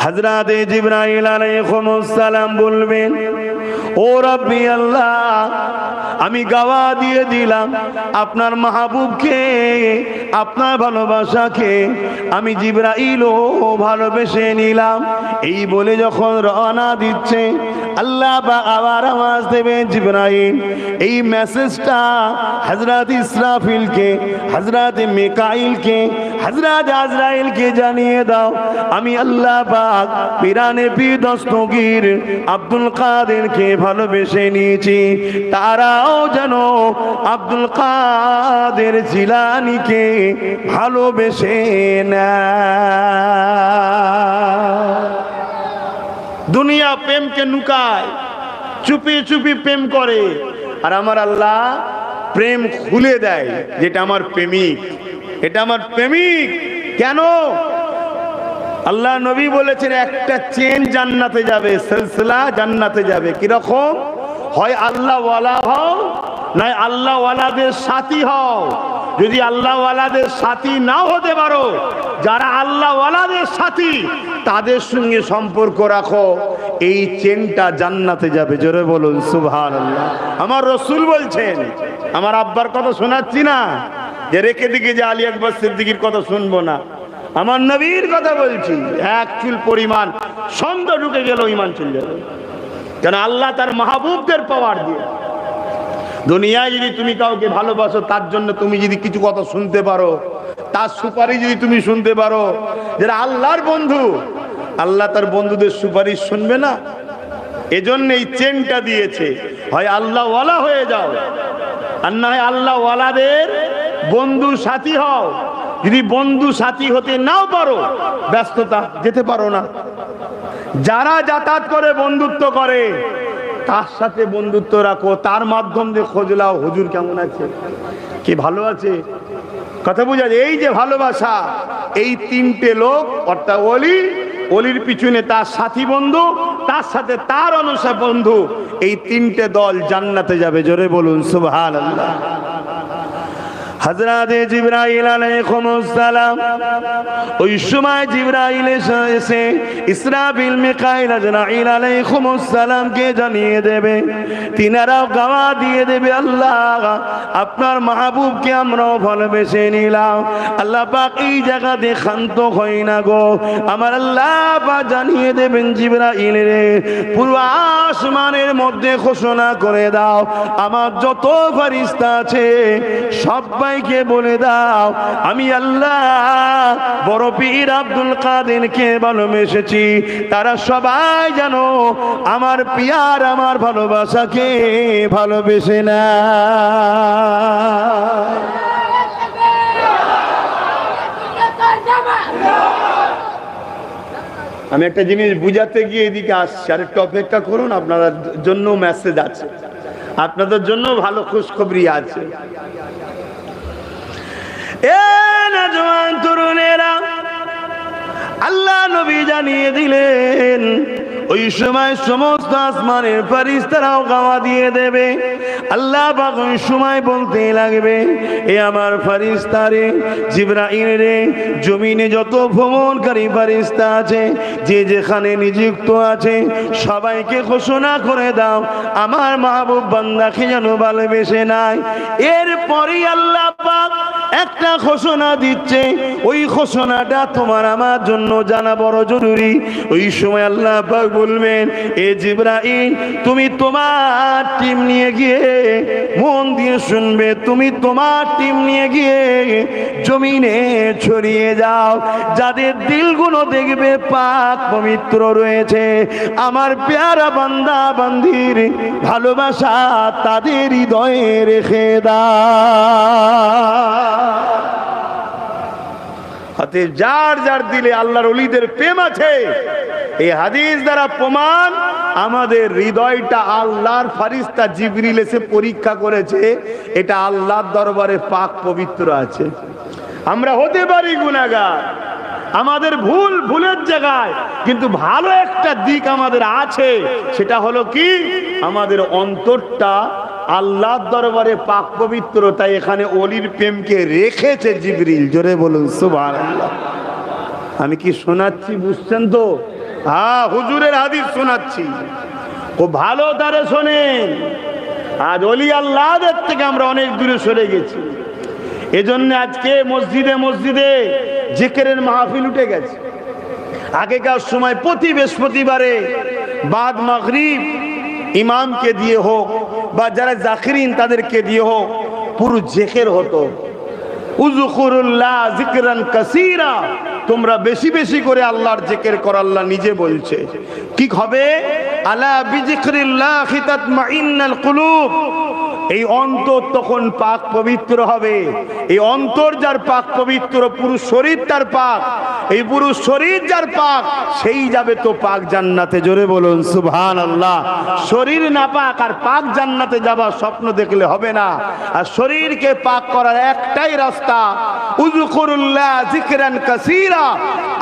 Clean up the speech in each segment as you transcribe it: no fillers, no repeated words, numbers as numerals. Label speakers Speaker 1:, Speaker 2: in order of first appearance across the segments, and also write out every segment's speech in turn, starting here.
Speaker 1: হযরতে জিবরাইল আলাইহিস সালাম বলবেন, ও রব্বি আল্লাহ, আমি গাওয়া দিয়ে দিলাম আপনার মাহবুবকে, আপনার ভালোবাসাকে আমি জিবরাইলও ভালোবেসে নিলাম। এই বলে যখন রওনা দিচ্ছে, আল্লাহ পাক আবার আওয়াজ দেবেন, জিবরাইল এই মেসেজটা হযরত ইসরাফিলকে, হযরত মিকাইলকে, হযরত আজরাইলকে জানিয়ে দাও, আমি আল্লাহ পাক পিরানে পীর দস্তগীর আব্দুল কাদেরকে ভালোবেসে নিয়েছি, তারাও যেন আব্দুল কাদের জিলানীকে ভালোবেসে নেয়। দুনিয়া প্রেমকে লুকায়, চুপি চুপি প্রেম করে, আর আমার আল্লাহ প্রেম খুলে দেয়, যেটা আমার প্রেমিক, এটা আমার প্রেমিক। কেন? আল্লাহ নবী বলেছেন একটা চেন জান্নাতে যাবে, সিলসিলা জান্নাতে যাবে। কিরকম? হয় আল্লাহ ওয়ালা হও, নয় আল্লাহ ওয়ালাদের সাথী হও। যদি আল্লাহ ওয়ালাদের সাথী নাও হতে পারো, যারা আল্লাহ ওয়ালাদের সাথী তাদের সঙ্গে সম্পর্ক রাখো, এই চেনটা জান্নাতে যাবে। জোরে বলুন সুবহানাল্লাহ। আমার রাসূল বলছেন, আমার আব্বার কথা শোনাচ্ছি না যে রেখে দিকে যে আলী আকবর সিদ্দিকীর কথা শুনবো না, আমার নবীর কথা বলছি। এক চুল পরিমাণ সন্দেহ ঢুকে গেল, ঈমান চলে যাবে। কেন? আল্লাহ তার মাহবুবদের পাওয়ার দিয়ে। দুনিয়ায় যদি তুমি কাউকে ভালোবাসো, তার জন্য তুমি যদি কিছু কথা শুনতে পারো, তার সুপারিশ যদি তুমি শুনতে পারো, যারা আল্লাহর বন্ধু, আল্লাহ তার বন্ধুদের সুপারিশ শুনবে না? এজন্য এই চেনটা দিয়েছে, হয় আল্লাহ ওয়ালা হয়ে যাও, আর না হয় আল্লাহ ওয়ালাদের বন্ধু সাথী হও। যদি বন্ধু সাথী হতে নাও পারো, ব্যস্ততা, যেতে পারো না, যারা যাতায়াত করে বন্ধুত্ব করে তার সাথে বন্ধুত্ব রাখো, তার মাধ্যম দিয়ে খোঁজ লাও, হুজুর কেমন আছে, কি ভালো আছে, কথা বোঝা যায়। এই যে ভালোবাসা, এই তিনটে লোক, অর্থাৎ ওলি, ওলির পিছনে তার সাথী বন্ধু, তার সাথে তার অনুসারী বন্ধু, এই তিনটে দল জান্নাতে যাবে। জোরে বলুন সুবহানাল্লাহ। হযরত জিবরাইল আলাইহিস সালাম, ওই সময় জিবরাইল এসে ইসরাফিল, মিকাইল, আজরাইল আলাইহিস সালামকে জানিয়ে দেবে, তিনারাও গাওয়া দিয়ে দেবে, আল্লাহ আপনার মাহবুবকে আমরাও ভালোবেসে নিলাম। আল্লাহ পাক এই জায়গাতে ক্ষান্ত হয় না গো, আমার আল্লাহ পাক জানিয়ে দেবেন, জিবরাইল রে, পুরো আসমানের মধ্যে ঘোষণা করে দাও, আমার যত ফেরেশতা আছে সবাইকে বলে দাও, আমি আল্লাহ বড় পীর আব্দুল কাদেরকে ভালোবেসেছি, তারা সবাই যেন আমার পিয়ার, আমার ভালোবাসাকে ভালোবেসে না। আমি একটা জিনিস বুঝাতে গিয়ে এদিকে আসছি, আর একটু অপেক্ষা করুন, আপনাদের জন্য মেসেজ আছে, আপনাদের জন্য ভালো খুশখবরি আছে। এ নওজওয়ান তরুণেরা, আল্লাহ নবী জানিয়ে দিলেন, ওই সময় সমস্ত আসমানের ফেরেশতারাও গাওয়া দিয়ে দেবে। আল্লাহ পাক ওই সময় বলতে লাগবে, এ আমার ফেরেশতা রে, জিবরাইল রে, জমিনে যত ভ্রমণকারী ফেরেশতা আছে, যে যেখানে নিযুক্ত আছে, সবাইকে ঘোষণা করে দাও, আমার মাহবুব বান্দাকে যেন ভালোবেসে নাই। এরপরই আল্লাহ পাক একটা ঘোষণা দিচ্ছে, ওই ঘোষণাটা তোমার আমার জন্য জানা বড় জরুরি। ওই সময় আল্লাহ পাক বলবেন, এ জিবরাইল, তুমি তোমার টিম নিয়ে গিয়ে, মন দিয়ে শুনবে, তুমি তোমার টিম নিয়ে গিয়ে জমিনে ছড়িয়ে যাও, যাদের দিলগুলো দেখবে পাক পবিত্র রয়েছে, আমার প্যারা বান্দা বান্দির ভালোবাসা তাদের হৃদয়ে রেখে দাও। হাতে যার যার দিলে আল্লাহর ওলিদের প্রেম আছে, এই হাদিস দ্বারা প্রমাণ, আমাদের হৃদয়টা আল্লাহর ফেরেশতা জিবরিল এসে পরীক্ষা করেছে, এটা আল্লাহর দরবারে পাক পবিত্র আছে। আমরা হতে পারি গুনাহগার, আমাদের ভুলের জায়গায়, কিন্তু ভালো একটা দিক আমাদের আছে, সেটা হলো কি, আমাদের অন্তরটা আল্লাহর দরবারে পাক পবিত্র। তাই এখানে ওলির প্রেমকে রেখেছে জিবরিল। জোরে বলুন সুবহানাল্লাহ। আমি কি শোনাচ্ছি বুঝছেন তো? হ্যাঁ, হুজুরের হাদিস শোনাচ্ছি, ও ভালো তারে শোনেন। আজ ওলি আল্লাহদের থেকে আমরা অনেক দূরে সরে গেছি। এজন্য আজকে মসজিদে মসজিদে জিকিরের মাহফিল উঠে গেছে। আগেকার সময় প্রতি বৃহস্পতিবারে বাদ মাগরিব ইমামকে দিয়ে হোক বা যারা জাকিরিন তাদেরকে দিয়ে হোক পুরো জিকির হতো। উযকুরুল্লাহ যিকরান কাসীরা, তোমরা বেশি বেশি করে আল্লাহর জিকির করো। আল্লাহ নিজে বলছে কি হবে, আলা বিযিকরিল্লাহি তাতমাইন্নাল কুলুব। এই অন্তর তখন পাক পবিত্র হবে। এই অন্তর যার পাক পবিত্র, পুরো শরীর তার পাক, এই পুরো শরীর যার পাক সেই যাবে তো পাক জান্নাতে। জোরে বলুন সুবহানাল্লাহ। শরীর না পাক আর পাক জান্নাতে যাবার স্বপ্ন দেখলে হবে না। আর শরীরকে পাক করার একটাই রাস্তা, উযকুরুল্লাহ যিকরান কাসীরা,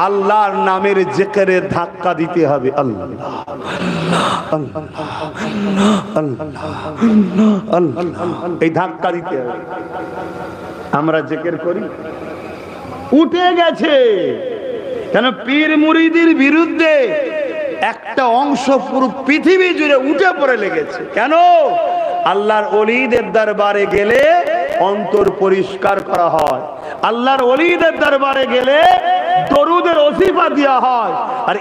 Speaker 1: আল্লাহর নামের জিকিরে ধাক্কা দিতে হবে। আল্লাহ আল্লাহ আল্লাহ, এই ধাক্কা দিতে হবে। আমরা জিকির করি, উঠে গেছে কেন? পীর মুরিদির বিরুদ্ধে একটা অংশ পুরো পৃথিবী জুড়ে উঠে পড়ে লেগেছে। কেন? আল্লাহর ওলিদের দরবারে গেলে অন্তর পরিষ্কার করা হয়, আল্লাহর ওলিদের দরবারে গেলে দরুদের ওসিফা দেওয়া হয়। আর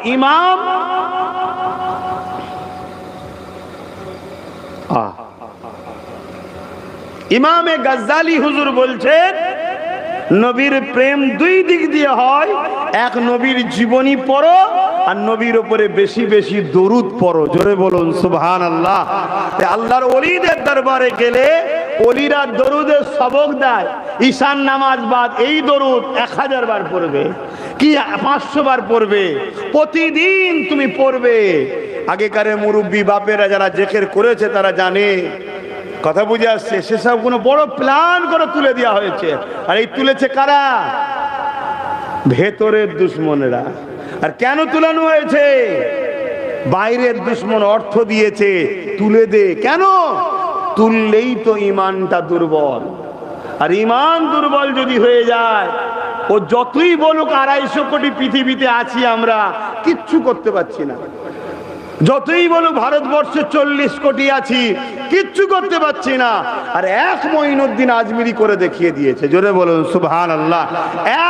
Speaker 1: ইমামে গাজ্জালি হুজুর বলছেন, নবীর প্রেম দুই দিক দিয়ে হয়। এক, নবীর জীবনী পড়ো, আর নবীর উপরে বেশি বেশি দরুদ পড়ো। জোরে বলুন সুবহানাল্লাহ। আল্লাহর ওলিদের দরবারে গেলে ওলিরা দরুদের সবক দেয়। ঈশান নামাজ বাদ এই দরুদ 1000 বার পড়বে, কি 500 বার পড়বে, প্রতিদিন তুমি পড়বে। আগেকার মুরব্বী বাপেরা যারা জিকির করেছে তারা জানে, কথা বুঝে আসছে। সেসব কোনো বড় প্ল্যান করে তুলে দেওয়া হয়েছে। আর এই তুলেছে কারা? ভেতরের দুশ্মনেরা। আর কেন তুলানো হয়েছে? বাইরের দুশ্মন অর্থ দিয়েছে, তুলে দে। কেন? তুললেই তো ইমানটা দুর্বল। আর ইমান দুর্বল যদি হয়ে যায়, ও যতই বলুক 250 কোটি পৃথিবীতে আছি আমরা, কিচ্ছু করতে পারছি না। যতই বলুক ভারতবর্ষে 40 কোটি আছি, কিচ্ছু করতে পারছি না। আর এক মঈনুদ্দিন আজমিরি করে দেখিয়ে দিয়েছে। জোরে বলুন সুবহানাল্লাহ।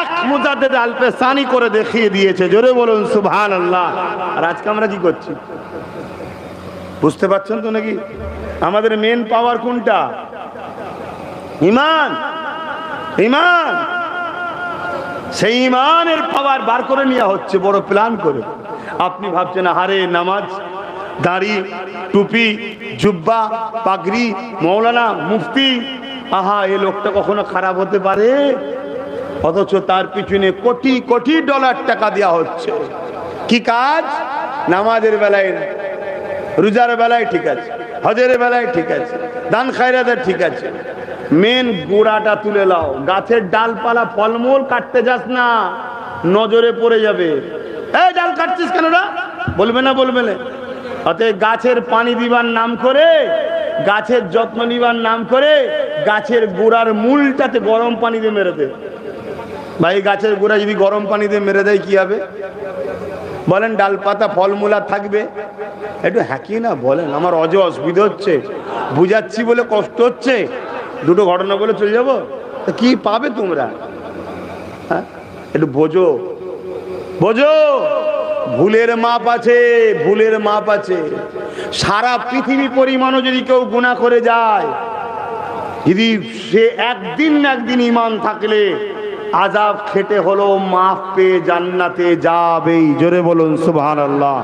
Speaker 1: এক মুজাদ্দিদ আল-পেসানি করে দেখিয়ে দিয়েছে। জোরে বলুন সুবহানাল্লাহ। আর আজকে আমরা কি করছি বুঝতে পারছেন তো নাকি? আমাদের মেন পাওয়ার কোনটা? ইমান। ইমান, সেই ইমানের পাওয়ার বার করে নেওয়া হচ্ছে বড় প্ল্যান করে। আপনি ভাবছেন হারে নামাজ, দাড়ি, টুপি, জুব্বা, পাগড়ি, মৌলানা, মুফতি, আহা এ লোকটা কখনো খারাপ হতে পারে? অথচ তার পিছনে কোটি কোটি ডলার টাকা দেওয়া হচ্ছে। কি কাজ? নামাজের বেলায়, রোজার বেলায় ঠিক আছে, হজের বেলায় ঠিক আছে, দান খায়রাতের ঠিক আছে, মেন গোড়াটা তুলে লাও। গাছের ডালপালা ফলমূল কাটতে যাস না, নজরে পড়ে যাবে। এই ডাল কাটছিস কেন? বলবে না, বলবে না। অতএব গাছের পানি দিবার নাম করে, গাছের যত্ন নিবার নাম করে গাছের গোড়ার মূলটাতে গরম পানি দিয়ে মেরে দে। ভাই গাছের গোড়া যদি গরম পানি দিয়ে মেরে দেয় কি হবে বলেন? ডালপাতা ফলমূলা থাকবে? একটু হ্যাকি না বলেন। আমার অসুবিধা হচ্ছে, বুঝাচ্ছি বলে কষ্ট হচ্ছে, দুটো ঘটনা বলে চলে যাবো। কি পাবে তোমরা? হ্যাঁ, একটু বোঝো, বোঝো। ভুলের মাপ আছে, ভুলের মাপ আছে। সারা পৃথিবী পরিমাণও যদি কেউ গুনাহ করে যায়, যদি সে একদিন না একদিন ঈমান থাকলে আযাব খেটে হলো মাফ পেয়ে জান্নাতে যাবেই। জোরে বলুন সুবহানাল্লাহ।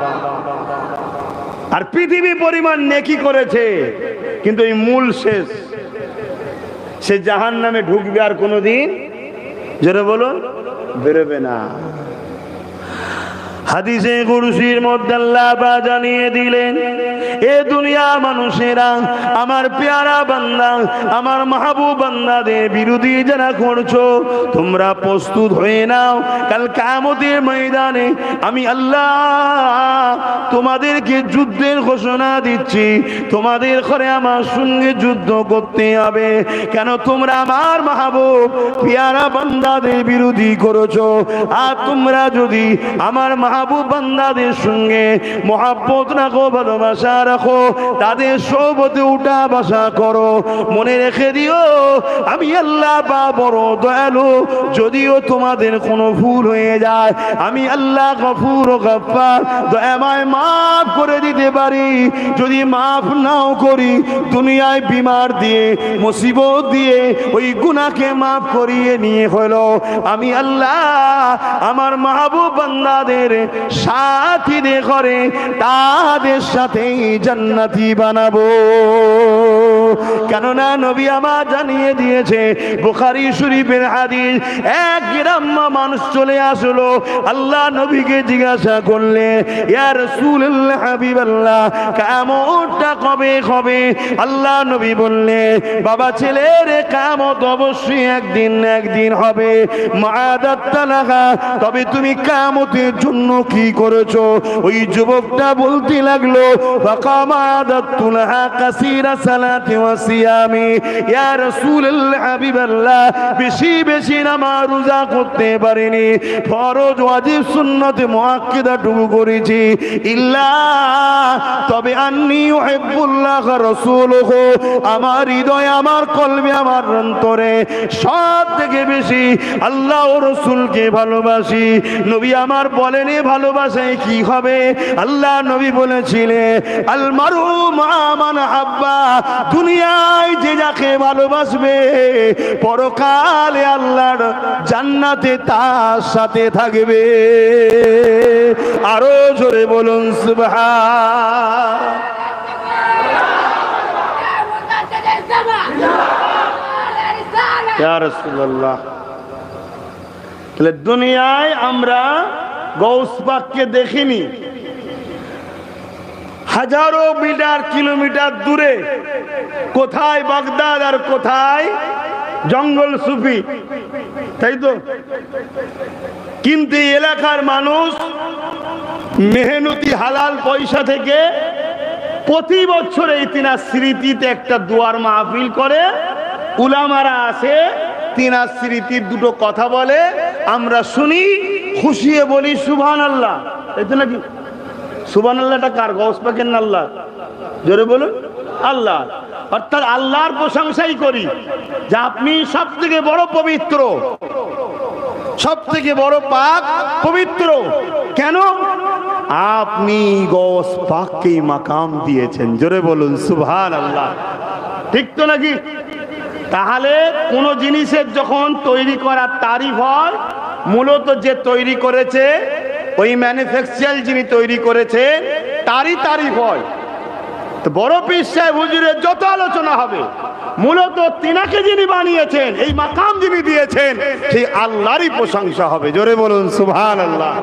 Speaker 1: আর পৃথিবী পরিমাণ নেকি করেছে, কিন্তু এই মূল শেষ, সে জাহান্নামে ঢুকবে আর কোনোদিন, জোরে বলুন, বেরোবে না। হাদিসে কুরসির মধ্যে আল্লাহ পাক জানিয়ে দিলেন, এ দুনিয়া মানুষেরা আমার পেয়ারা বান্দা, আমার মাহবুব বান্দাদের বিরোধী যারা করছো, তোমরা প্রস্তুত হয়ে নাও। কাল কিয়ামতের ময়দানে আমি আল্লাহ তোমাদেরকে যুদ্ধের ঘোষণা দিচ্ছি। তোমাদের করে আমার সঙ্গে যুদ্ধ করতে হবে। কেন? তোমরা আমার মাহবুব পেয়ারা বান্দাদের বিরোধী করেছো। আর তোমরা যদি আমার মাহবুব বান্দাদের সঙ্গে মহব্বত রাখো, ভালোবাসা রাখো, তাদের সোহবতে উঠা বসা করো। মনে রেখে দিও আমি আল্লাহ বা বড় দয়ালু। যদিও তোমাদের কোনো ভুল হয়ে যায়, আমি আল্লাহ গফুর ও গফফার, দয়াময় মাফ করে দিতে পারি। যদি মাফ নাও করি, দুনিয়ায় বিমার দিয়ে মুসিবত দিয়ে ওই গুনাহকে মাফ করিয়ে নিয়ে হলো আমি আল্লাহ আমার মাহবুব বান্দাদের সাথীদের করে তাদের সাথেই জান্নাতি বানাবো। কেননা নবী আমার জানিয়ে দিয়েছে, বুখারী শরীফের হাদিস, এক গ্রাম্য মানুষ চলে আসলো, আল্লাহ নবীকে জিজ্ঞাসা করলে, ইয়া রাসূলুল্লাহ হাবিবাল্লাহ, কিয়ামতটা কবে হবে? আল্লাহ নবী বললে, বাবা ছেলের কিয়ামত অবশ্যই একদিন হবে। মা'আদাত্তালাহা, তবে তুমি কিয়ামতের জন্য কি করেছো? ওই যুবকটা বলতে লাগলো, ফাকামা আদাতুলাহা কাসীরা সালাতি ওয়া সিয়ামি, ইয়া রাসূলুল্লাহ হাবিবাল্লাহ, বেশি বেশি নামাজ রোজা করতে পারিনি, ফরজ ওয়াজিব সুন্নাত মুআক্কাদাটুকু করেছি, ইল্লা তবে আন্নী উহিব্বুল্লাহ রাসূলুহু, আমার হৃদয়ে, আমার কলবে, আমার অন্তরে সব থেকে বেশি আল্লাহ ও রাসূলকে ভালোবাসি। নবী আমার বলেনি ভালোবাসায় কি হবে? আল্লাহ নবী বলেছিলেন, আল মারু মা মান হাব্বা, দুনিয়ায় যে যাকে ভালোবাসবে পরকালে আল্লাহর জান্নাতে তার সাথে থাকবে। আরো জোরে বলুন সুবহান। ইয়া রাসূলুল্লাহ, তাহলে দুনিয়ায় আমরা গৌস পাককে দেখিনি, হাজারো মিটার কিলোমিটার দূরে, কোথায় বাগদাদ আর কোথায় জঙ্গল সুফি, তাই তো? কিন্তু এলাকার মানুষ মেহনতি হালাল পয়সা থেকে প্রতি বছর এই তিনার স্মৃতিতে একটা দুয়ার মাহফিল করে, উলামারা আসে, তিনার স্মৃতির দুটো কথা বলে, আমরা শুনি, খুশিয়ে বলি সুবহানাল্লাহ। তাই তো নাকি? সুবহানাল্লাহটা কার? গৌস পাকের না আল্লাহ? জোরে বলুন আল্লাহ। অর্থাৎ আল্লাহর প্রশংসাই করি যে আপনি সব থেকে বড় পবিত্র, সব থেকে বড় পাক পবিত্র। কেন? আপনি গৌস পাককে মাকাম দিয়েছেন। জোরে বলুন সুবহানাল্লাহ। ঠিক তো নাকি? তাহলে কোন জিনিসের যখন তৈরি করার তারিফ হয়, মূলত যে তৈরি করেছে, ওই ম্যানুফ্যাকচার যিনি তৈরি করেছেন তারই তারিফ হয়। তো বড় পীর সাহেব হুজুরের যত আলোচনা হবে, মূলত তিনাকে যিনি বানিয়েছেন, এই মাকাম যিনি দিয়েছেন, সেই আল্লাহরই প্রশংসা হবে। জোরে বলুন সুবহানাল্লাহ।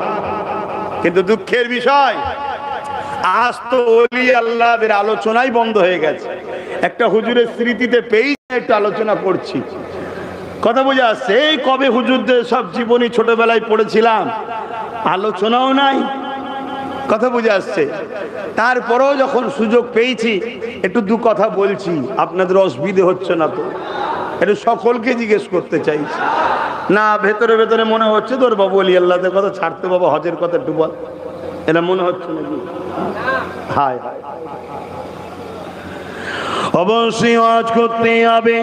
Speaker 1: কিন্তু দুঃখের বিষয়, আজ তো ওলি আল্লাহদের আলোচনাই বন্ধ হয়ে গেছে। একটা হুজুরের স্মৃতিতে পেয়ে একটু আলোচনা করছি, কথা বোঝা আসছে। এই কবে হুজুরদের সব জীবনী ছোটবেলায় পড়েছিলাম, আলোচনাও নাই, কথা বুঝে আসছে। তারপরেও যখন সুযোগ পেয়েছি একটু দু কথা বলছি, আপনাদের অসুবিধে হচ্ছে না তো? একটু সকলকে জিজ্ঞেস করতে চাইছি। না ভেতরে ভেতরে মনে হচ্ছে তোর বাবু আলী আল্লাহদের কথা ছাড়তে, বাবা হজের কথা একটু বল, এটা মনে হচ্ছে নাকি? হায় হায়, অবশ্যই হজ করতে হবে,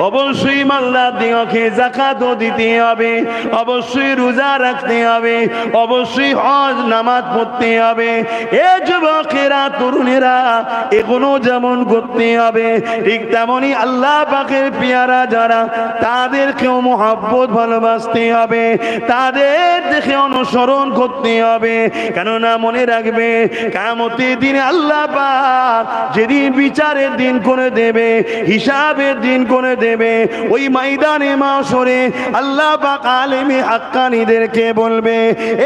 Speaker 1: অবশ্যই মাল্লা দিওকে যাকাতও দিতে হবে, অবশ্যই রোজা রাখতে হবে, অবশ্যই হজ নামাজ পড়তে হবে। এ যুবকেরা, তরুণেরা, এগুলো যেমন করতে হবে, ঠিক তেমনি আল্লাহ পাকের পেয়ারা যারা, তাদেরকেও মহব্বত ভালোবাসতে হবে, তাদের দেখে অনুসরণ করতে হবে। কেননা মনে রাখবে, কিয়ামতের দিনে আল্লাহ পাক যেদিন বিচারের দিন করে দেবে, হিসাবের দিন করে দেবে, ওই ময়দানে মাশরে আল্লাহ পাক আলেমে হাক্কানীদেরকে বলবে,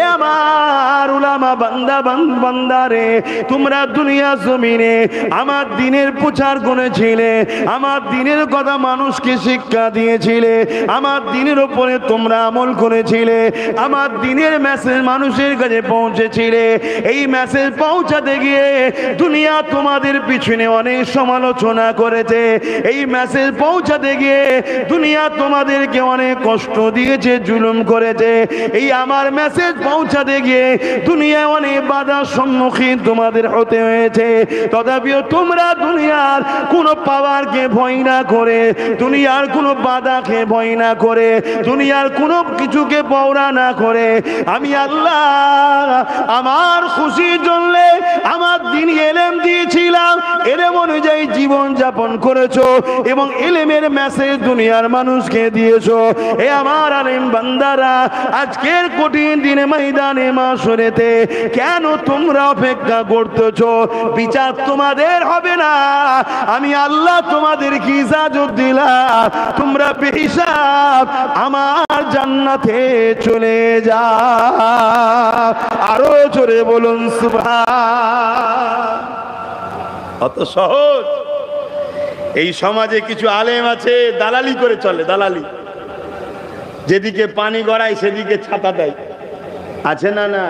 Speaker 1: এ আমার উলামা বান্দা বান্দারে, তোমরা দুনিয়া জমিনে আমার দ্বীনের প্রচার করেছিলে, আমার দ্বীনের কথা মানুষকে শিক্ষা দিয়েছিলে, আমার দ্বীনের উপরে তোমরা আমল করেছিলে, আমার দ্বীনের মেসেজ মানুষের কাছে পৌঁছেছিলে। এই মেসেজ পৌঁছাতে গিয়ে দুনিয়া তোমাদের পিছনে অনেক সমালোচনা ঘোষণা করেছে। এই মেসেজ পৌঁছাতে গিয়ে দুনিয়া তোমাদেরকে অনেক কষ্ট দিয়েছে, জুলুম করেছে। এই আমার মেসেজ পৌঁছাতে গিয়ে দুনিয়ায় অনেক বাধার সম্মুখীন তোমাদের হতে হয়েছে। তথাপিও তোমরা দুনিয়ার কোনো পাওয়ারকে ভয় না করে, দুনিয়ার কোনো বাধাকে ভয় না করে, দুনিয়ার কোনো কিছুকে পৌঁছা না করে আমি আল্লাহ আমার খুশির জন্য আমার দিন এলেম দিয়েছিলাম, এলেম অনুযায়ী জীবন যাপন করেছো এবং এলেমের মেসেজ দুনিয়ার মানুষকে দিয়েছো। এ আমার আলেম বান্দারা, আজকের কঠিন দিনে ময়দানে মাশরেতে কেন তোমরা অপেক্ষা করতেছো? বিচার তোমাদের হবে না, আমি আল্লাহ তোমাদেরকে ইজাজত দিলাম, তোমরা বেহিসাব আমার জান্নাতে চলে যাও। আরো জোরে বলুন সুবহান। অত সহজ? এই সমাজে কিছু আলেম আছে দালালি করে চলে, দালালি। যেদিকে পানি গড়ায় সেদিকে ছাতা দেয়, আছে না? না,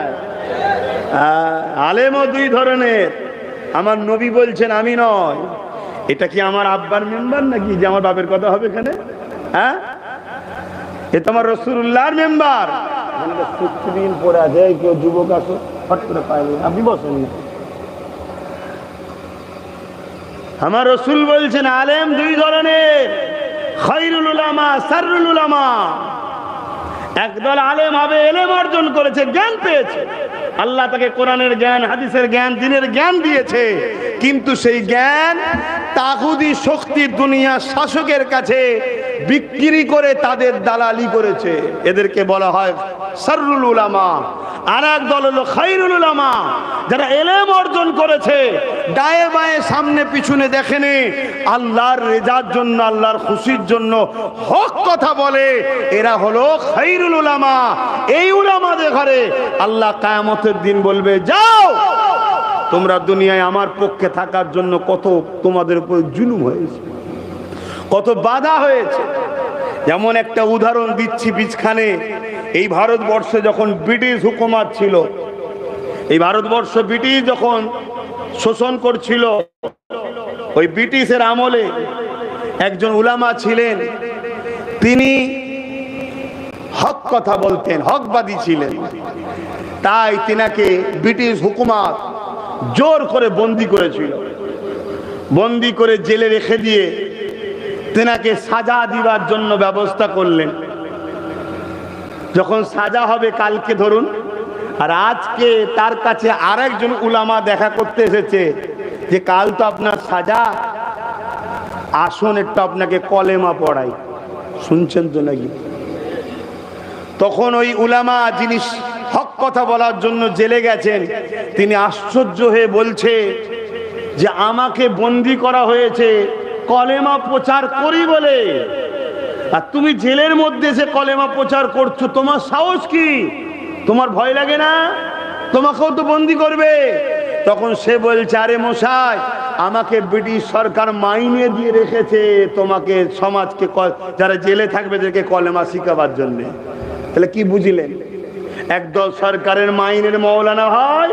Speaker 1: আলেমও দুই ধরনের। আমার নবী বলছেন, আমি নয়। এটা কি আমার আব্বার মেম্বার নাকি যে আমার বাপের কথা হবে এখানে? হ্যাঁ, এ তো আমার রাসূলুল্লাহর মেম্বার। পরে আছে কেউ যুবক আসো হট করে পাইনি, আপনি বসেন না। আমার রাসূল বলছেন আলেম দুই ধরনের, খায়রুল উলামা, শাররুল উলামা। একদল আলেম হবে, এলেম অর্জন করেছে, জ্ঞান পেয়েছে, আল্লাহ তাকে কোরআনের জ্ঞান, হাদিসের জ্ঞান, দ্বীনের জ্ঞান দিয়েছে, কিন্তু সেই জ্ঞান তাগুতি শক্তির দুনিয়া শাসকের কাছে বিক্রি করে তাদের দালালি করেছে। এদেরকে বলা হয় শাররুল উলামা। আর এক দল হলো খায়রুল উলামা, যারা এলেম অর্জন করেছে, ডায়ে বায়ে সামনে পিছনে দেখেনি, আল্লাহর রেজার জন্য, আল্লাহর খুশির জন্য হক কথা বলে। এরা হলো খায়রুল উলামা। এই উলামাদের ঘরে আল্লাহ কিয়ামতের দিন বলবে, যাও তোমরা দুনিয়ায় আমার পক্ষে থাকার জন্য কত তোমাদের উপর জুলুম হয়েছে, কত বাধা হয়েছে। যেমন একটা উদাহরণ দিচ্ছি, বিছখানে এই ভারতবর্ষে যখন ব্রিটিশ হুকুমত ছিল, এই ভারতবর্ষ ব্রিটিশ যখন শোষণ করছিল, ওই ব্রিটিশের আমলে একজন উলামা ছিলেন, তিনি হক কথা বলতেন, হকবাদী ছিলেন। তাই তিনাকে ব্রিটিশ হুকুমত জোর করে বন্দি করেছিল। বন্দি করে জেলে রেখে দিয়ে তেনাকে সাজা দিবার জন্য ব্যবস্থা করলেন। যখন সাজা হবে কালকে ধরুন, আর আজকে তার কাছে আরেকজন উলামা দেখা করতে এসেছে যে কাল তো আপনার সাজা, আসুন একটু আপনাকে কলেমা পড়াই। শুনছেন তো নাকি? তখন ওই উলামা যিনি হক কথা বলার জন্য জেলে গেছেন, তিনি আশ্চর্য হয়ে বলছে যে আমাকে বন্দি করা হয়েছে কলেমা প্রচার করি বলে, আর তুমি জেলের মধ্যে এসে কলেমা প্রচার করছো, তোমার সাহস কি? তোমার ভয় লাগে না? তোমাকেও তো বন্দি করবে। তখন সে বলছে, আরে মশাই, আমাকে ব্রিটিশ সরকার মাইনে দিয়ে রেখেছে তোমাকে, সমাজকে, যারা জেলে থাকবে তাদেরকে কলেমা শিখাবার জন্য। তাহলে কি বুঝলেন? একদল সরকারের মাইনের মৌলানা হয়,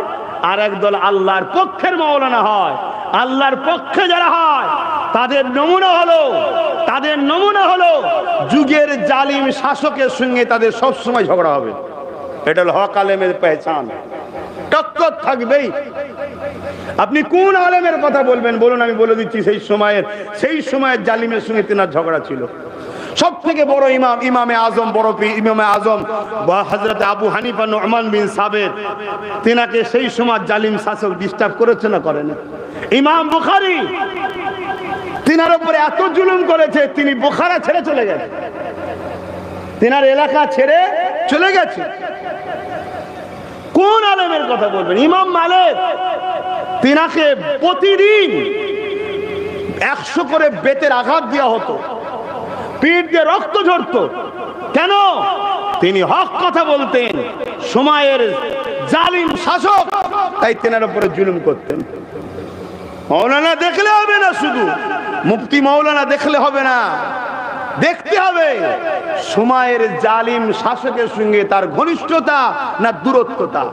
Speaker 1: আর একদল আল্লাহর পক্ষের মৌলানা হয়। আল্লাহর পক্ষে যারা হয় তাদের নমুনা হলো যুগের জালিম শাসকের সঙ্গে তাদের সবসময় ঝগড়া হবে। এটা হলো হক আলেমের পেহচান, টক্কর থাকবেই। আপনি কোন আলেমের কথা বলবেন বলুন, আমি বলে দিচ্ছি। সেই সময়ের জালিমের সঙ্গে তেনার ঝগড়া ছিল। সব থেকে বড় ইমামে আজম হযরত আবু হানিফা নু'মান বিন সাবের, তেনাকে সেই সময় জালিম শাসক ডিস্টার্ব করেছে না করে না? ইমাম বুখারী তিনার উপরে এত জুলুম করেছে, তিনি বুখারা ছেড়ে চলে গেছে, তিনার এলাকা ছেড়ে চলে গেছে। কোন আলেমের কথা বলবেন? ইমাম মালিক, তিনাকে প্রতিদিন 100 করে বেতের আঘাত দেওয়া হতো, পিঠ দিয়ে রক্ত ঝরতো। কেন? তিনি হক কথা বলতেন। সময়ের জালিম শাসক, তাই তেনার উপরে জুলুম করতেন। মৌলানা দেখলে হবে না, শুধু মুফতি মৌলানা দেখলে হবে না, দেখতে হবে সময়ের জালিম শাসকের সঙ্গে তার ঘনিষ্ঠতা না দূরত্বতা।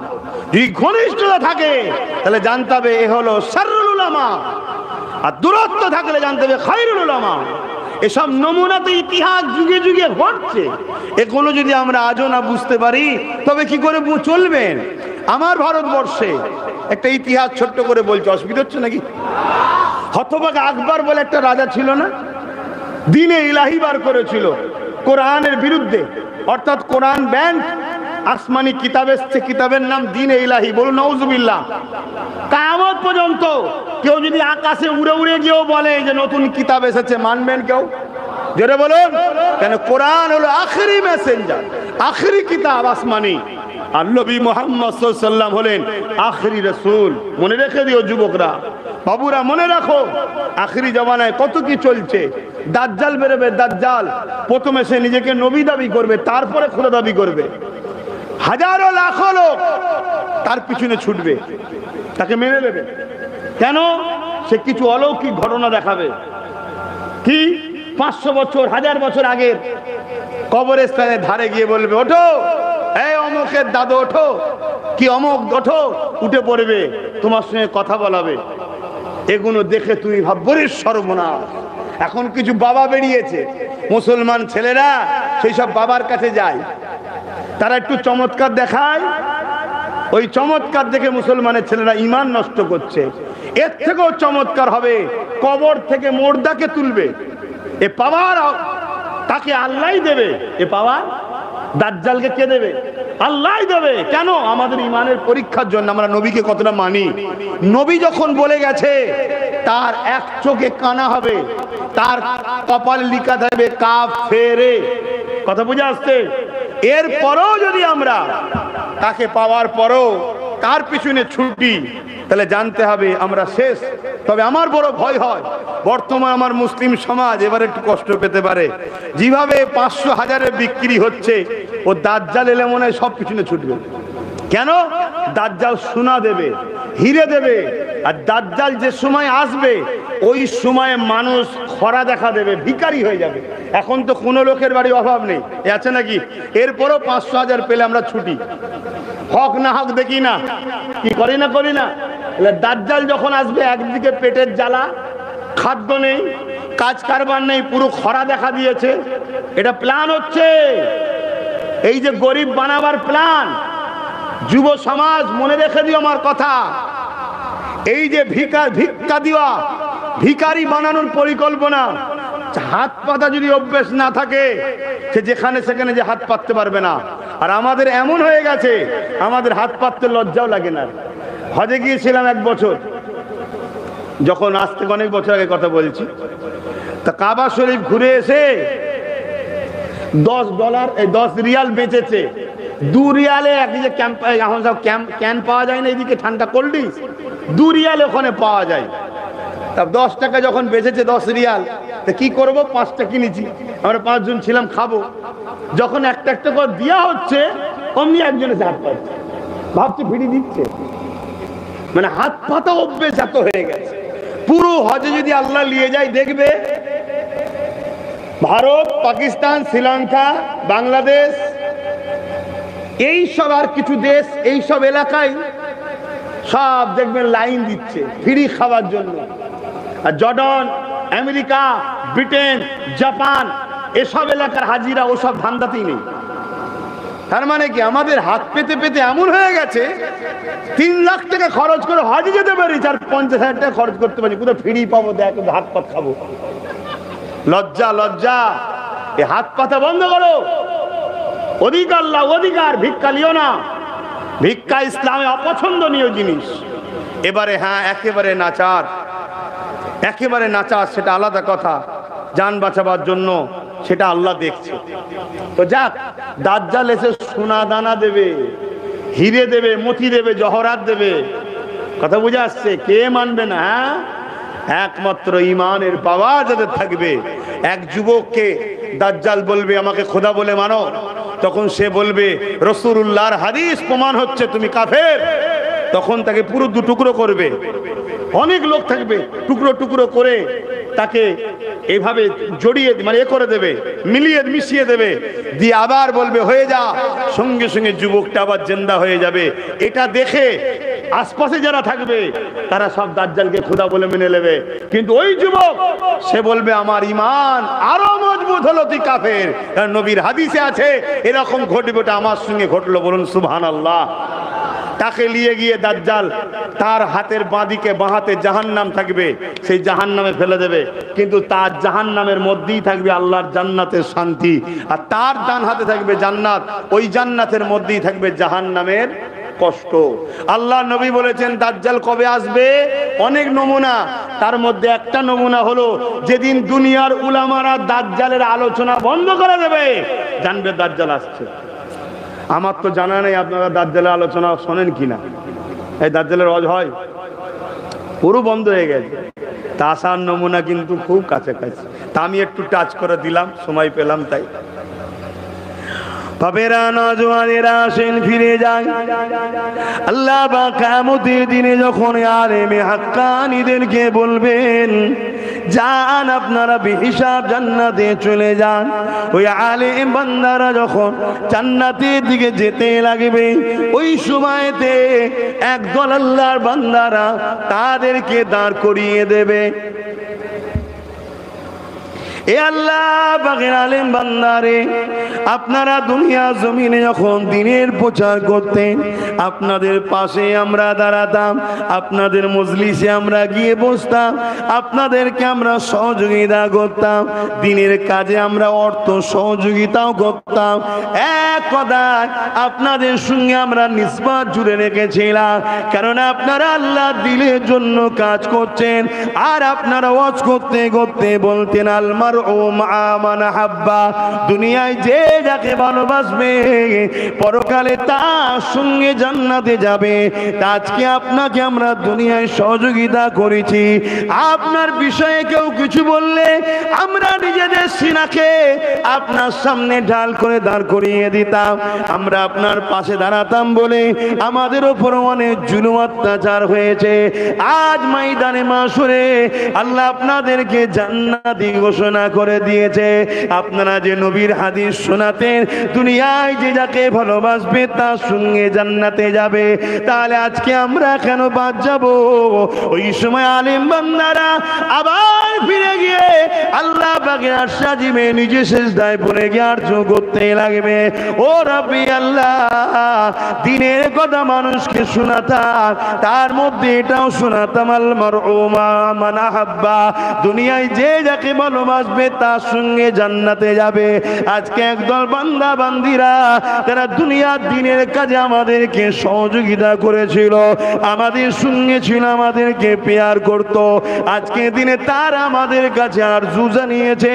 Speaker 1: যদি ঘনিষ্ঠতা থাকে তাহলে জানতে হবে এ হলো শাররুল উলামা। আর দূরত্ব থাকলে জানতে হবে খায়রুল উলামা। এসব নমুনা তো ইতিহাস যুগে যুগে ঘটছে, এগুলো যদি আমরা আজও না বুঝতে পারি তবে কি করে চলবেন? আমার ভারতবর্ষে একটা ইতিহাস ছোট্ট করে বলছে, অসুবিধা হচ্ছে নাকি? হতভাগা আকবর বলে একটা রাজা ছিল না, দ্বীনে ইলাহি বার করেছিল কোরআনের বিরুদ্ধে, অর্থাৎ কোরআন ব্যান্ড, আসমানি কিতাব এসছে, কিতাবের নাম দ্বীনে ইলাহি। বলুন নাউজুবিল্লাহ। কিয়ামত পর্যন্ত কেউ যদি আকাশে উড়ে উড়ে গিয়েও বলে যে নতুন কিতাব এসেছে, মানবেন কেউ? জোরে বলুন। কেন? কোরআন হলো আখেরি মেসেঞ্জার, আখেরি কিতাব আসমানি। আর নবী মুহাম্মদ সাল্লাল্লাহু আলাইহি ওয়াসাল্লাম হলেন আখেরি রাসূল। মনে রেখে দিও যুবকরা, বাবুরা মনে রাখো, আখেরি জামানায় কত কি চলছে। দাজ্জাল বেরোবে, দাজ্জাল প্রথমে সে নিজেকে নবী দাবি করবে, তারপরে খোদা দাবি করবে। হাজারো লাখো লোক তার পিছনে ছুটবে, তাকে মেনে নেবে। কেন? সে কিছু অলৌকিক ঘটনা দেখাবে। কি? 500 বছর, 1000 বছর আগের কবরস্থানের ধারে গিয়ে বলবে, ওঠো এই অমুকের দাদু, ওঠো, কি অমুক, ওঠো, উঠে পড়বে, তোমার সঙ্গে কথা বলাবে। এগুলো দেখে তুই ভাববি সর্বনাশ। এখন কিছু বাবা বেরিয়েছে, মুসলমান ছেলেরা সেই সব বাবার কাছে যায়, তারা একটু চমৎকার দেখায়, ওই চমৎকার দেখে মুসলমানের ছেলেরা ঈমান নষ্ট করছে। এর থেকেও চমৎকার হবে, কবর থেকে মুর্দাকে তুলবে। এ পাওয়ার তাকে আল্লাহই দেবে। এ পাওয়ার দাজ্জালকে কে দেবে? আল্লাহই দেবে। কেন? আমাদের ঈমানের পরীক্ষার জন্য। আমরা নবীকে কতটা মানি। নবী যখন বলে গেছে তার এক চোখে কানা হবে, তার কপাল লিখা থাকবে কাফেরে। কথা বুঝে আসছে? এরপরও যদি আমরা তাকে পাওয়ার পরও তার পিছনে ছুটি, তাহলে জানতে হবে আমরা শেষ। তবে আমার বড় ভয় হয়, বর্তমান আমার মুসলিম সমাজ এবার একটু কষ্ট পেতে পারে। যেভাবে 500 হাজারে বিক্রি হচ্ছে, ও দাজ্জাল এলে মনে হয় সব পিছনে ছুটবে। কেন? দাজ্জাল সোনা দেবে, হিরে দেবে। আর দাজ্জাল যে সময় আসবে ওই সময়ে মানুষ খরা দেখা দেবে, ভিখারি হয়ে যাবে। এখন তো কোনো লোকের বাড়ি অভাব নেই, আছে নাকি? এরপরও 500 হাজার পেলে আমরা ছুটি, হক না হক দেখি না, কি করি না করি না। দাজ্জাল যখন আসবে, একদিকে পেটের জ্বালা, খাদ্য নেই, কাজ কারবার নেই, পুরো খরা দেখা দিয়েছে। এটা প্ল্যান হচ্ছে, এই যে গরিব বানাবার প্ল্যান। যুব সমাজ মনে রেখে দিও আমার কথা, এই যে ভিক্ষা দেওয়া, ভিখারি বানানোর পরিকল্পনা। হাত পাতা যদি অভ্যেস না থাকে, সে যেখানে সেখানে যে হাত পাততে পারবে না। আর আমাদের এমন হয়ে গেছে, আমাদের হাত পাততে লজ্জাও লাগে না। হজে গিয়েছিলাম এক বছর, যখন আজ থেকে অনেক বছর আগে কথা বলছি, তা কাবা শরীফ ঘুরে এসে $10 রিয়াল বেঁচেছে। 2 রিয়ালে একদিকে এখন সব ক্যান পাওয়া যায় না, এদিকে ঠান্ডা কোল্ড ড্রিঙ্কস 2 রিয়ালে ওখানে পাওয়া যায়। তা 10 টাকা যখন বেঁচেছে 10 রিয়াল, তা কি করবো, 5টা কিনেছি। আমরা 5 জন ছিলাম, খাবো। যখন একটা একটা করে দেওয়া হচ্ছে, অমনি একজনে হাত পাচ্ছে, ভাবছে ফিরি দিচ্ছে। মানে হাত পাতা অভ্যেস এত হয়ে গেছে। পুরো হজে যদি আল্লাহ নিয়ে যায়, দেখবে ভারত, পাকিস্তান, শ্রীলঙ্কা, বাংলাদেশ, এই সব আর কিছু দেশ, এই সব এলাকায় সব দেখবেন লাইন দিচ্ছে ফ্রি খাওয়ার জন্য। আর জর্ডান, আমেরিকা, ব্রিটেন, জাপান, এসব এলাকার হাজিরা ওসব ধান্দাতেই নেই। তার মানে কি, আমাদের হাত পেতে পেতে এমন হয়ে গেছে, 3 লাখ টাকা খরচ করে হজে যেতে পারি, 50,000 টাকা খরচ করতে পারি, কোথাও ফ্রি পাবো, দেখ হাত পাত খাবো। লজ্জা, লজ্জা। এই হাত পাতা বন্ধ করো। অধিকার লাও, অধিকার। ভিক্ষা লিও না, ভিক্ষা ইসলামে অপছন্দনীয় জিনিস। এবারে হ্যাঁ, একেবারে নাচার, একেবারে নাচার, সেটা আলাদা কথা। জান বাঁচাবার জন্য সেটা আল্লাহ দেখছে। তো যাক, দাজ্জাল এসে সোনা দানা দেবে, হিরে দেবে, মতি দেবে, জহরাত দেবে। কথা বুঝে আসছে? কে মানবে না? হ্যাঁ, একমাত্র ঈমানের পাওয়ার যাদের থাকবে। এক যুবককে দাজ্জাল বলবে আমাকে খোদা বলে মানো, তখন সে বলবে রাসূলুল্লাহর হাদিস প্রমাণ হচ্ছে তুমি কাফের। তখন তাকে পুরো 2 টুকরো করবে। অনেক লোক থাকবে, টুকরো টুকরো করে তাকে এইভাবে জড়িয়ে, মানে করে দেবে, মিশিয়ে দেবে, দিয়ে আবার বলবে হয়ে যা। সঙ্গে সঙ্গে যুবকটা আবার জিন্দা হয়ে যাবে। এটা দেখে আশপাশে যারা থাকবে তারা সব দাজ্জালকে খোদা বলে মেনে নেবে, কিন্তু ওই যুবক সে বলবে আমার ঈমান আরো মজবুত হলো, তুই কাফের। কারণ নবীর হাদিসে আছে এরকম ঘটবে, ওটা আমার সঙ্গে ঘটলো, বলুন সুবহানাল্লাহ। তাকে নিয়ে গিয়ে দাজ্জাল তার হাতের বাঁদিকে বাঁ হাতে জাহান্নাম থাকবে, সেই জাহান্নামে ফেলে দেবে, কিন্তু তার জাহান্নামের মধ্যেই থাকবে আল্লাহর জান্নাতের শান্তি, আর তার ডান হাতে থাকবে জান্নাত, ওই জান্নাতের মধ্যেই থাকবে জাহান্নামের কষ্ট। আল্লাহ নবী বলেছেন দাজ্জাল কবে আসবে, অনেক নমুনা, তার মধ্যে একটা নমুনা হলো যেদিন দুনিয়ার উলামারা দাজ্জালের আলোচনা বন্ধ করে দেবে, জানবে দাজ্জাল আসছে। আমার তো জানা নেই আপনারা দাজ্জালের আলোচনা শোনেন কিনা। এই দাজ্জালের ওয়াজ হয়, পুরো বন্ধ হয়ে গেছে। তা আসার নমুনা কিন্তু খুব কাছাকাছি, তা আমি একটু টাচ করে দিলাম, সময় পেলাম তাই। বাবেরা নওজওয়ানেরা আসেন, ফিরে যায়। আল্লাহ পাক কিয়ামতের দিনে যখন আলেমে হাক্কানীদেরকে বলবেন যান আপনারা বেহিসাব জান্নাতে চলে যান, ওই আলেম বান্দারা যখন জান্নাতের দিকে যেতে লাগবে, ওই সময়তে একদল আল্লাহর বান্দারা তাদেরকে দাঁড় করিয়ে দেবে। এ আল্লাহ পাকের আলেম বান্দারে, আপনারা দুনিয়া জমিনে যখন দিনের প্রচার করতেন, আপনাদের পাশে আমরা দাঁড়াতাম, আপনাদের মজলিসে আমরা গিয়ে বসতাম, আপনাদেরকে আমরা সহযোগিতা করতাম, দিনের কাজে আমরা অর্থ সহযোগিতাও করতাম, এক কথায় আপনাদের সঙ্গে আমরা নিসবত জুড়ে রেখেছিলাম। কারণ আপনারা আল্লাহ দিলের জন্য কাজ করছেন, আর আপনারা ওয়াজ করতে করতে বলতেন আলমার ও মান হাব্বা, দুনিয়ায় যে যাকে ভালোবাসবে পরকালে তার সঙ্গে জান্নাতে যাবে। আজকে আপনাকে আমরা দুনিয়ায় সহযোগিতা করেছি, আপনার বিষয়ে কেউ কিছু বললে আমরা নিজেদের সিনাকে আপনার সামনে ঢাল করে দাঁড় করিয়ে দিতাম, আমরা আপনার পাশে দাঁড়াতাম বলে আমাদের উপর অনেক জুলুম অত্যাচার হয়েছে। আজ ময়দানে মাশরে আল্লাহ আপনাদেরকে জান্নাতি ঘোষণা করে দিয়েছে। আপনারা যে নবীর হাদিস শোনাতেন দুনিয়ায় যে যাকে ভালোবাসবে তার সঙ্গে জান্নাতে যাবে, তাহলে আজকে আমরা কেন বাদ যাব? ওই সময় আলেম বান্দারা আবার ফিরে গিয়ে আল্লাহ পাকের আরশাজিমে নিজে সিজদায় পড়ে গিয়ে আরজ করতে লাগবে, ও রাব্বি আল্লাহ, দিনের কথা মানুষকে শোনাতাম, তার মধ্যে এটাও শোনাতাম আল মারউ মা মান আহাব্বা, দুনিয়ায় যে যাকে ভালোবাসবে তার সঙ্গে জান্নাতে যাবে। আজকে একদল বান্দা বান্দিরা তারা দুনিয়ার দিনের কাজে আমাদেরকে সহযোগিতা করেছিল, আমাদের সঙ্গে ছিল, আমাদেরকে পেয়ার করত, আজকে দিনে তারা আমাদের কাছে আরজু জানিয়েছে,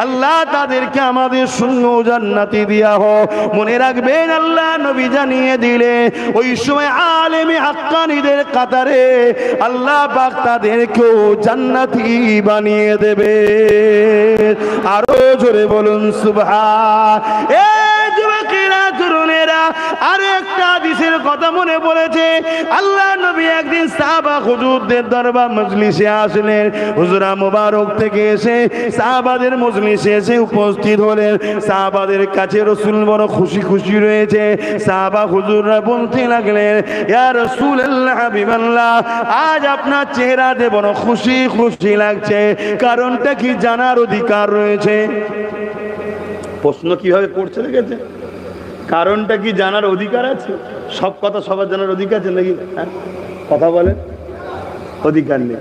Speaker 1: আল্লাহ তাদেরকে আমাদের সঙ্গে জান্নাতি দিয়া হোক। মনে রাখবেন আল্লাহ নবী জানিয়ে দিলে ওই সময় আলেমে হাক্কানীদের কাতারে আল্লাহ পাক তাদেরকেও জান্নাতি বানিয়ে দেবে। আরো জোরে বলুন সুবহান। এই যুবকেরা তরুণেরা আরো একটা হাদিসের কথা মনে পড়েছে। আল্লাহ নবী একদিন সাহাবা হুজুরদের দরবার মজলিসে আসলেন, হুজুরা মুবারক থেকে এসে সাহাবাদের মজলিসে এসে উপস্থিত হলেন। সাহাবাদের কাছে রাসূল বড় খুশি খুশি রয়েছে। সাহাবা হুজুররা বলতে লাগলেন, ইয়া রাসূলুল্লাহ হাবিবাল্লাহ, আজ আপনার চেহারাতে বড় খুশি খুশি লাগছে, কারণটা কি জানার অধিকার রয়েছে? প্রশ্ন কিভাবে করছে দেখেছে? কারণটা কি জানার অধিকার আছে? সব কথা সবার জানার অধিকার আছে নাকি? কথা বলেন, অধিকার নেই।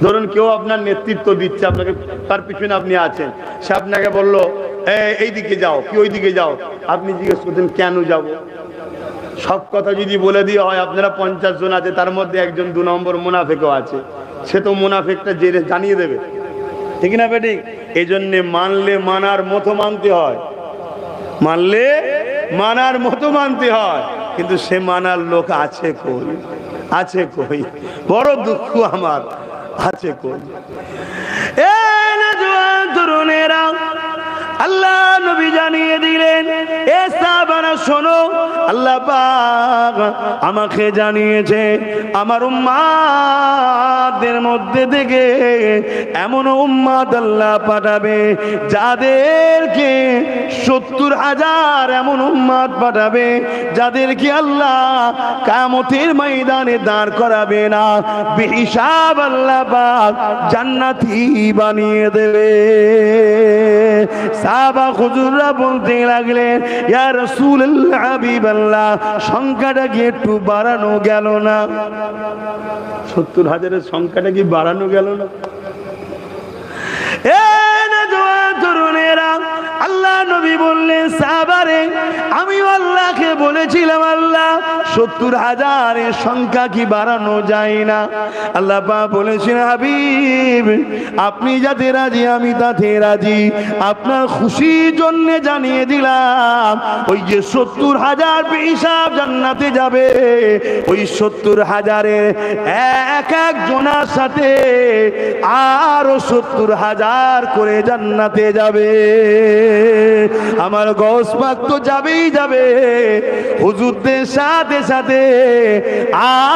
Speaker 1: ধরুন কেউ আপনার নেতৃত্ব দিচ্ছে, আপনাকে তার পিছনে আপনি আছেন, সে আপনাকে বললো এই দিকে যাও কি ওই দিকে যাও, আপনি জিজ্ঞেস করছেন কেন যাব? সব কথা যদি বলে দিয়ে হয়, আপনারা 50 জন আছে, তার মধ্যে একজন 2 নম্বর মুনাফিকও আছে, সে তো মুনাফিকটা জেনে জানিয়ে দেবে, ঠিক না বেঠিক? এই জন্যে মানলে মানার মতো মানতে হয়, মানলে মানার মতো মানতে হয়, কিন্তু সে মানার লোক আছে কই? আছে কই? বড় দুঃখ আমার, আছে কই? তরুণেরা আল্লাহ নবী জানিয়ে দিলেন, এ সাহাবারা শোনো, আল্লাহ পাক আমাকে জানিয়েছে আমার উম্মাদের মধ্যে থেকে এমন উম্মাদ আল্লাহ পাঠাবে যাদেরকে 70,000 এমন উম্মাদ পাঠাবে যাদেরকে আল্লাহ কিয়ামতের ময়দানে দাঁড় করাবে না, বেহিসাব আল্লাহ পাক জান্নাতি বানিয়ে দেবে। সাহাবা হুজুররা বলতে লাগলেন, ইয়া রাসূলুল্লাহ হাবিবাল্লাহ, সংখ্যাটা কি একটু বাড়ানো গেল না? 70,000 সংখ্যাটা কি বাড়ানো গেল না? তরুণেরা, আল্লাহ নবী বললেন, সাহাবারে আমি আল্লাহকে বলেছিলাম আল্লাহ 70,000 সংখ্যা কি বাড়ানো যায় না? আল্লাহ পাক বলেছেন, হাবিব আপনি যাতে রাজি আমি তাতে রাজি, আপনার খুশির জন্য জানিয়ে দিলাম ওই যে 70,000 বেহিসাব জান্নাতে যাবে, ওই 70,000-এর এক এক জনার সাথে আরো 70,000 করে জান্নাতে যাবে। আমার গৌস পাক তো যাবেই যাবে, হুজুরদের সাথে সাথে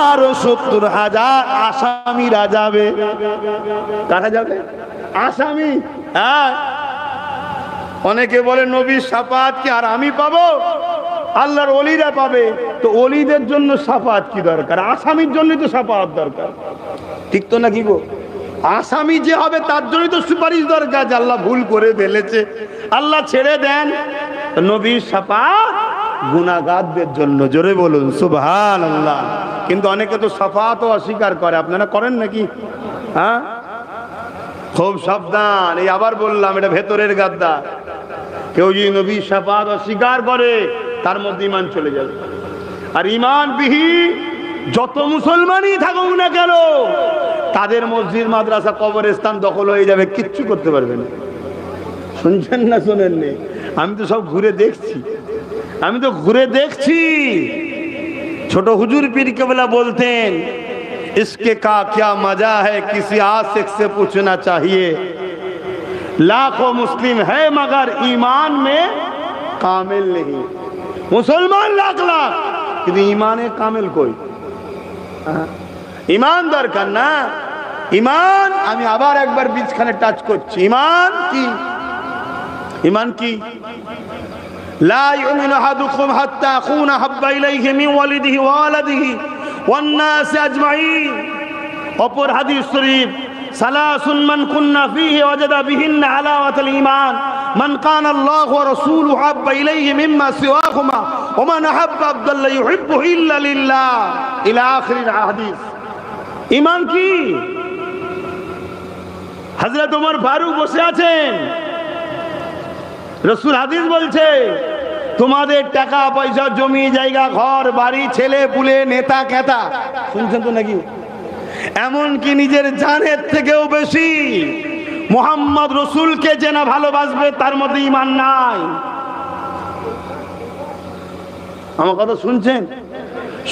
Speaker 1: আরো 70,000 আসামিরা যাবে। কারা যাবে? আসামি। হ্যাঁ, অনেকে বলে নবীর শাফাত কি আর আমি পাবো? আল্লাহর ওলিরা পাবে। তো ওলিদের জন্য শাফাত কি দরকার? আসামির জন্য তো শাফাত দরকার, ঠিক তো নাকি গো? আসামি যে হবে তার জন্যই তো সুপারিশ দরকার, যে আল্লাহ ভুল করে ফেলেছে, আল্লাহ ছেড়ে দেন। নবীর শাফাত গুনাহগারদের জন্য, জোরে বলুন সুবহানাল্লাহ। কিন্তু অনেকে তো শাফাতও অস্বীকার করে, আপনারা করেন নাকি? হ্যাঁ, খুব সাবধান। এই আবার বললাম, এটা ভেতরের গাদ্দা। কেউ যদি নবীর শাফাত অস্বীকার করে তার মধ্যে ঈমান চলে যাবে। আর ঈমানবিহীন যত মুসলমানই থাকুক না কেন, তাদের মসজিদ মাদ্রাসা কবরস্থান দখল হয়ে যাবে, কিচ্ছু করতে পারবে না। শুনছেন না শোনেননি? আমি তো সব ঘুরে দেখছি, আমি তো ঘুরে দেখছি। ছোট হুজুর পীর কেবলা বলতেন, इसके का क्या मजा है किसी आशिक से पूछना चाहिए, लाखों मुस्लिम है मगर ईमान में कामिल नहीं। मुसलमान लाख लाख কিন্তু ঈমানে কামিল কই? ঈমান দরকার না? ঈমান, আমি আবার একবার বীজখানে টাচ করছি। ঈমান কি? ঈমান কি? লা ইউমিনু আহাদুকুম হাত্তা আকুনা হাব্বা ইলাইহি মিন ওয়ালিদিহি ওয়া ওয়ালাদিহি ওয়ান নাস আজমাইন। অপর হাদিস শরীফ, সালাসুন মান কুন্না ফীহি ওয়াজাদা বিহিন্না হালাওয়াতাল ঈমান, মান কানা আল্লাহু ওয়া রাসূলুহু হাব্বা ইলাইহি মিম্মা সিওয়াহুমা ওয়া মান আহাব্বা আবদাল লা ইউহিব্বুহু ইল্লা লিল্লাহ, ইলা আখিরিল হাদিস। ঈমান কি? হযরত ওমর ফারুক বসে আছেন, রাসূল হাদিস বলছে, তোমাদের টাকা পয়সা জমি জায়গা ঘর বাড়ি ছেলে পুলে নেতা কেতা, শুনছেন তো নাকি, এমনকি নিজের জানের থেকেও বেশি মুহাম্মদ রসুলকে যে না ভালোবাসবে তার মধ্যে ঈমান নাই। আমার কথা শুনছেন?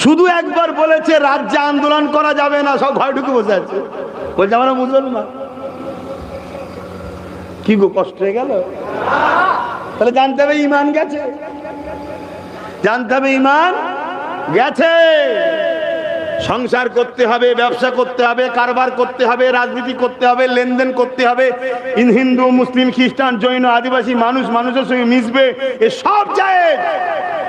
Speaker 1: শুধু একবার বলেছে রাজ্যে আন্দোলন করা যাবে না, সব ঘরে ঢুকে বসে আছে, বলছে আমরা মুসলমান। কি গো, কষ্ট হয়ে গেল? তাহলে জানতে হবে ঈমান গেছে, জানতে হবে ঈমান গেছে। সংসার করতে হবে, ব্যবসা করতে হবে, কারবার করতে হবে, রাজনীতি করতে হবে, লেনদেন করতে হবে, হিন্দু মুসলিম খ্রিস্টান জৈন আদিবাসী মানুষ মানুষের সঙ্গে মিশবে, এ সব যায়।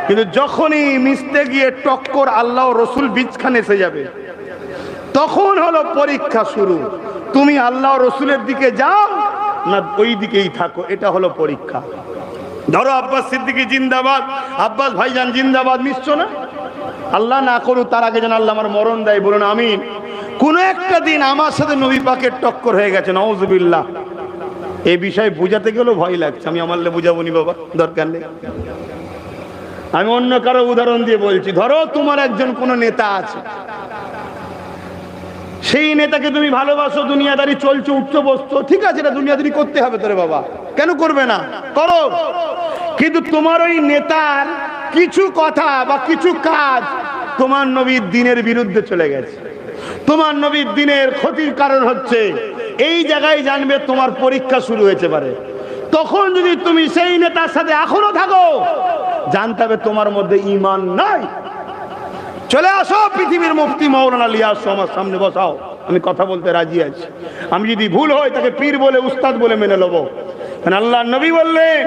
Speaker 1: কিন্তু যখনই মিশতে গিয়ে টক্কর আল্লাহ রসুল বীজখানে এসে যাবে, তখন হলো পরীক্ষা শুরু। তুমি আল্লাহ রসুলের দিকে যাও না ওই দিকেই থাকো, এটা হলো পরীক্ষা। ধরো আব্বাস সিদ্দিকী জিন্দাবাদ, আব্বাস ভাইজান জিন্দাবাদ, মিশছো না? আল্লাহ না করুক তার আগে যেন আল্লাহ আমার মরণ দেয়, বলুন আমিন। কোন একটা দিন আমার সাথে নবী পাকের টক্কর হয়ে গেছে, নাউজুবিল্লাহ, এই বিষয়ে বুঝাতে গেলেও ভয় লাগছে। আমি আমারলে বুঝাবো নি বাবা, দরকার নেই। আমি অন্য কারো উদাহরণ দিয়ে বলছি। ধরো তোমার একজন কোন নেতা আছে, সেই নেতাকে তুমি ভালোবাসো, দুনিয়াদারি চলছে, উঠছো বসছো, ঠিক আছে, এটা দুনিয়াদারি করতে হবে তোরে বাবা, কেন করবে না, করো। কিন্তু তোমার ওই নেতার কিছু কথা বা কিছু কাজ তোমার নবীর দ্বীনের বিরুদ্ধে চলে গেছে, তোমার নবীর দ্বীনের ক্ষতির কারণ হচ্ছে, এই জায়গায় জানবে তোমার পরীক্ষা শুরু হয়েছে পারে। তখন যদি তুমি সেই নেতার সাথে এখনো থাকো, জানতে হবে তোমার মধ্যে ঈমান নাই। চলে আসো, পৃথিবীর মুফতি মাওলানা লিয়াস আমার সামনে বসাও, আমি কথা বলতে রাজি আছি। আমি যদি ভুল হয় তাকে পীর বলে, উস্তাদ বলে মেনে নেবো। আল্লাহর নবী বললেন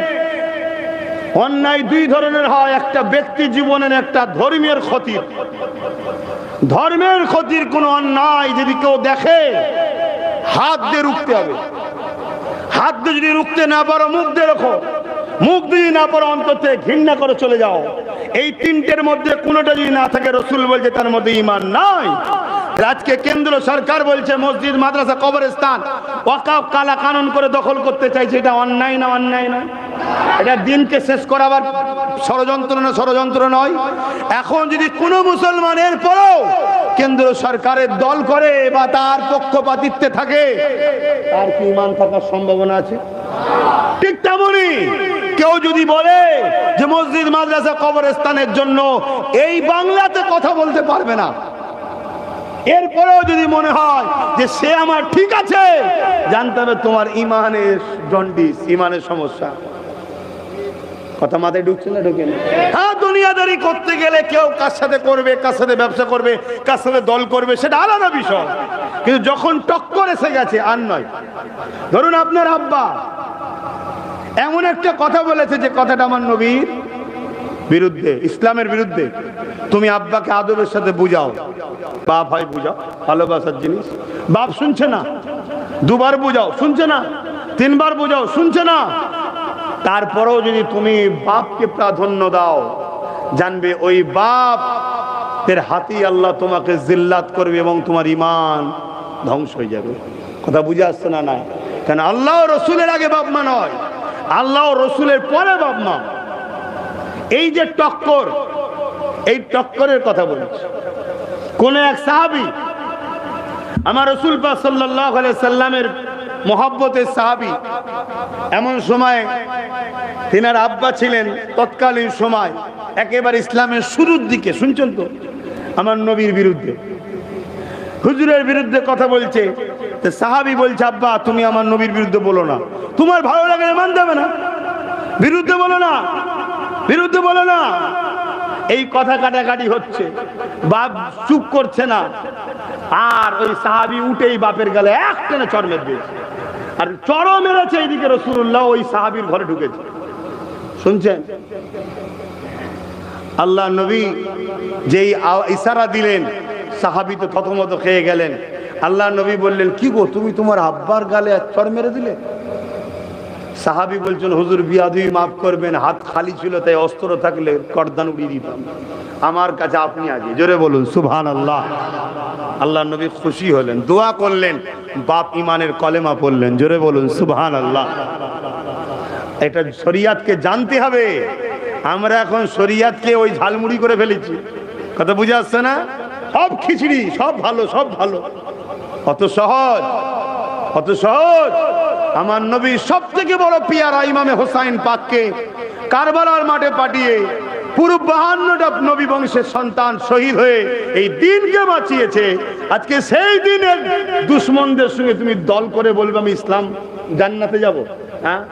Speaker 1: অন্যায় দুই ধরনের হয়, একটা ব্যক্তি জীবনের, একটা ধর্মের ক্ষতির। ধর্মের ক্ষতির কোন অন্যায় যদি কেউ দেখে, হাত দিয়ে রুখতে হবে। হাত দিয়ে যদি রুখতে না পারো, মুখ দিয়ে রাখো। মুখ দিয়ে না পারো, অন্তত ঘৃণা করে চলে যাও। এই তিনটের মধ্যে কোনোটা যদি না থাকে, রসুল বলছে তার মধ্যে ঈমান নাই। আজকে কেন্দ্র সরকার বলছে মসজিদ, মাদ্রাসা, কবরস্থান ওয়াকফ কালা কানুন করে দখল করতে চাইছে। এটা অন্যায় না? অন্যায় না? এটা দিনকে শেষ করাবার ষড়যন্ত্র না? ষড়যন্ত্র নয়? এখন যদি কোনো মুসলমানের পরেও কেন্দ্র সরকারের দল করে বা তার পক্ষপাতিত্বে থাকে, তার কি ঈমান থাকার সম্ভাবনা আছে? ঠিক তেমনই কেউ যদি বলে যে মসজিদ, মাদ্রাসা, কবরস্থানের জন্য এই বাংলাতে কথা বলতে পারবে না, এরপরেও যদি মনে হয় যে সে আমার ঠিক আছে, জানতে হবে তোমার ঈমানের জন্ডিস, ঈমানের সমস্যা। কথা মাথায় ঢুকছে না? ঢুকে না? হ্যাঁ, দুনিয়াদারি করতে গেলে কেউ কার সাথে করবে, কার সাথে ব্যবসা করবে, কার সাথে দল করবে, সেটা আলাদা বিষয়। কিন্তু যখন টক্কর এসে গেছে, আর নয়। ধরুন আপনার আব্বা এমন একটা কথা বলেছে যে কথাটা আমার নবীর বিরুদ্ধে, ইসলামের বিরুদ্ধে, তুমি আব্বাকে আদবের সাথে বুঝাও। বাপ হয়, বুঝাও, ভালোবাসার জিনিস। বাপ শুনছে না, দুবার বুঝাও, শুনছে না, তিনবার বুঝাও, শুনছে না। তারপরেও যদি তুমি বাপকে প্রাধান্য দাও, জানবে ওই বাপ এর হাতেই আল্লাহ তোমাকে জিল্লাত করবে এবং তোমার ঈমান ধ্বংস হয়ে যাবে। কথা বুঝে আসছে না? নাই। কেন? আল্লাহ রসুলের আগে বাপ মা নয়, আল্লাহ রসুলের পরে বাপ মা। এই যে টক্কর, এই টক্করের কথা বলছি। কোন এক সাহাবী, আমার রাসূল পাক সাল্লাল্লাহু আলাইহি সাল্লামের মহব্বতের সাহাবী, এমন সময় তিনার আব্বা ছিলেন তৎকালীন সময় একেবারে ইসলামের শুরুর দিকে, শুনছেন তো, আমার নবীর বিরুদ্ধে, হুজুরের বিরুদ্ধে কথা বলছে। তো সাহাবী বলছে, আব্বা তুমি আমার নবীর বিরুদ্ধে বলো না, তোমার ভালো লাগলে মান যাবে না, বিরুদ্ধে বলো না, বিরুদ্ধে বলো না। এই কথা কাটাকাটি হচ্ছে, বাপ চুপ করছে না। আর ওই সাহাবী উঠেই বাপের গালে একটানে চড় মেরে দিয়েছে। আর চড়ও মেরেছে এইদিকে রাসূলুল্লাহ ওই সাহাবীর ঘরে ঢুকেছে। শুনছেন? আল্লাহ নবী যেই ইশারা দিলেন, সাহাবী তো থতমত খেয়ে গেলেন। আল্লাহ নবী বললেন, কি গো তুমি তোমার আব্বার গালে চড় মেরে দিলে? সাহাবী বলছেন, হুজুর বিয়াদবি মাফ করবেন, হাত খালি ছিল, তাই অস্ত্র থাকলে করদান উড়িয়ে দিতাম। আমার কাছে আপনি আগে, জোরে বলুন সুবহানাল্লাহ। আল্লাহ নবী খুশি হলেন, দোয়া করলেন, বাপ ঈমানের কলেমা পড়লেন, জোরে বলুন সুবহানাল্লাহ। এটা শরিয়াতকে জানতে হবে। আমরা এখন শরিয়াতকে ওই ঝালমুড়ি করে ফেলেছি। কথা বুঝে আসছে না? সব খিচড়ি, সব ভালো, সব ভালো। অত সহজ, অত সহজ। আমার নবী সব থেকে বড় পিয়ারা ইমামে হোসাইন পাককে কারবালার মাঠে পাঠিয়ে পুরো 52টা নবী বংশের সন্তান শহীদ হয়ে এই দিনকে বাঁচিয়েছে। আজকে সেই দিনের দুশ্মনদের সঙ্গে তুমি দল করে বলবে আমি ইসলাম, জান্নাতে যাব। হ্যাঁ,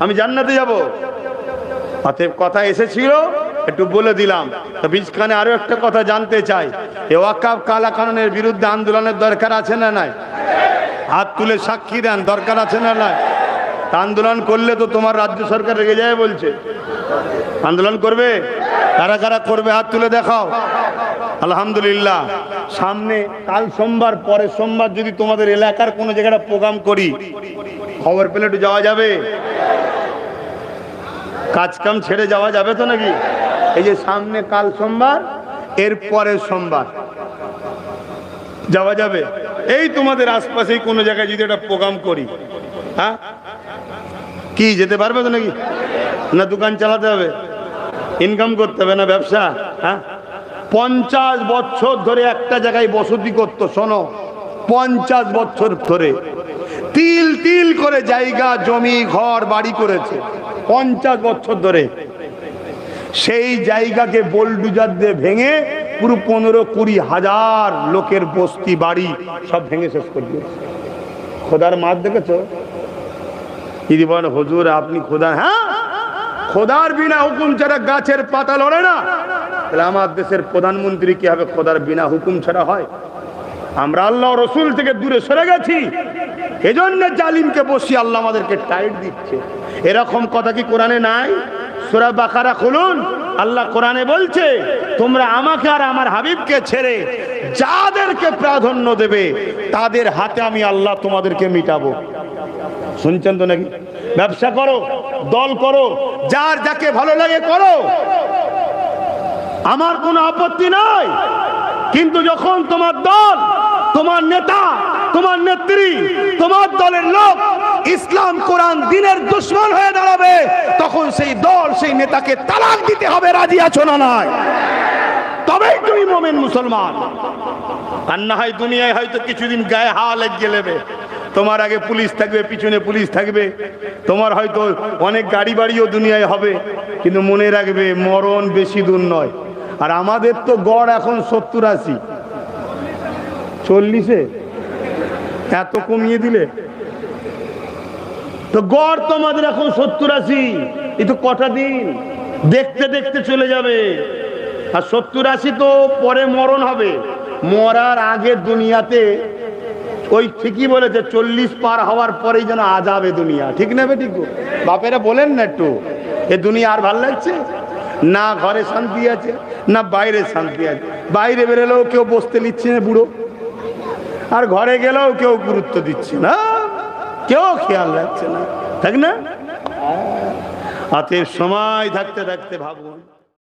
Speaker 1: আমি জান্নাতে যাব। অতএব কথা এসেছিল, একটু বলে দিলাম। তো বীজখানে আরো একটা কথা জানতে চাই, এ ওয়াকফ কালা কানুনের বিরুদ্ধে আন্দোলনের দরকার আছে না নাই? হাত তুলে সাক্ষী দেন, দরকার আছে না নাই? আন্দোলন করলে তো তোমার রাজ্য সরকার রেগে যায় বলছে। আন্দোলন করবে? কারা কারা করবে হাত তুলে দেখাও। আলহামদুলিল্লাহ। সামনে কাল সোমবার, পরের সোমবার যদি তোমাদের এলাকার কোনো জায়গায় প্রোগ্রাম করি, খবর পেলে একটু যাওয়া যাবে? কাজ কাম ছেড়ে যাওয়া যাবে তো নাকি? এই যে সামনে কাল সোমবার, এর পরের সোমবার যাওয়া যাবে? এই তোমাদের আশপাশেই কোনো জায়গায় যদি একটা প্রোগ্রাম করি, হ্যাঁ, কি যেতে পারবে তো নাকি? না দোকান চালাতে হবে, ইনকাম করতে হবে, না ব্যবসা? হ্যাঁ, 50 বছর ধরে একটা জায়গায় বসতি করতো। শোনো, 50 বছর ধরে তিল তিল করে জায়গা, জমি, ঘর, বাড়ি করেছে 50 বছর ধরে। সেই জায়গাকে বোলডুজার দিয়ে ভেঙে পুরো 15-20 হাজার লোকের বস্তি, বাড়ি সব ভেঙে শেষ করে দিয়েছে। খোদার মার দেখেছ? যদি বলেন হুজুর আপনি খোদা, হ্যাঁ, খোদার বিনা হুকুম ছাড়া গাছের পাতা লড়ে না, তাহলে আমার দেশের প্রধানমন্ত্রী কি হবে খোদার বিনা হুকুম ছাড়া হয়? আমরা আল্লাহ রসুল থেকে দূরে সরে গেছি, এজন্য জালিমকে বসিয়ে আল্লাহ আমাদেরকে টাইট দিচ্ছে। এরকম কথা কি কোরআনে নাই? সূরা বাকারা খুলুন, আল্লাহ কোরআনে বলছে তোমরা আমাকে আর আমার হাবিবকে ছেড়ে যাদেরকে প্রাধান্য দেবে তাদের হাতে আমি আল্লাহ তোমাদেরকে মিটাবো। শুনছেন তো নাকি? ব্যবসা করো, দল করো, যার যাকে ভালো লাগে করো, আমার কোনো আপত্তি নাই। কিন্তু যখন তোমার দল, তোমার নেতা, তোমার নেত্রী, তোমার দলের লোক ইসলাম কোরআন দিনের দুশমন হয়ে দাঁড়াবে, তখন সেই দল সেই নেতাকে তালাক দিতে হবে। রাজি আছো না নাই? তবেই তুমি মুমিন মুসলমান। আর না হয় দুনিয়ায় হয়তো কিছুদিন গায়ে হাওয়া লেগে নেবে, তোমার আগে পুলিশ থাকবে, পিছনে পুলিশ থাকবে, তোমার হয়তো অনেক গাড়ি বাড়িও দুনিয়ায় হবে, কিন্তু মনে রাখবে মরণ বেশি দূর নয়। আর আমাদের তো গড় এখন 70-80, 40-এ এত কমিয়ে দিলে তো গড় তোমাদের এখন 70-80, এই তো কটা দিন দেখতে দেখতে চলে যাবে। আর 70-80 তো পরে মরণ হবে, মরার আগে দুনিয়াতে ওই ঠিকই বলেছে 40 পার হওয়ার পরেই যেন আজাবে দুনিয়া, ঠিক না ঠিক? বাপেরা বলেন না একটু, এ দুনিয়া আর ভাল লাগছে না, ঘরে শান্তি আছে না বাইরে শান্তি আছে। বাইরে বেরোলেও কেউ বসতে নিচ্ছে না বুড়ো, আর ঘরে গেলেও কেউ গুরুত্ব দিচ্ছে না, কেউ খেয়াল রাখছে না, ঠিক না? অতএব সময় থাকতে থাকতে ভাবুন।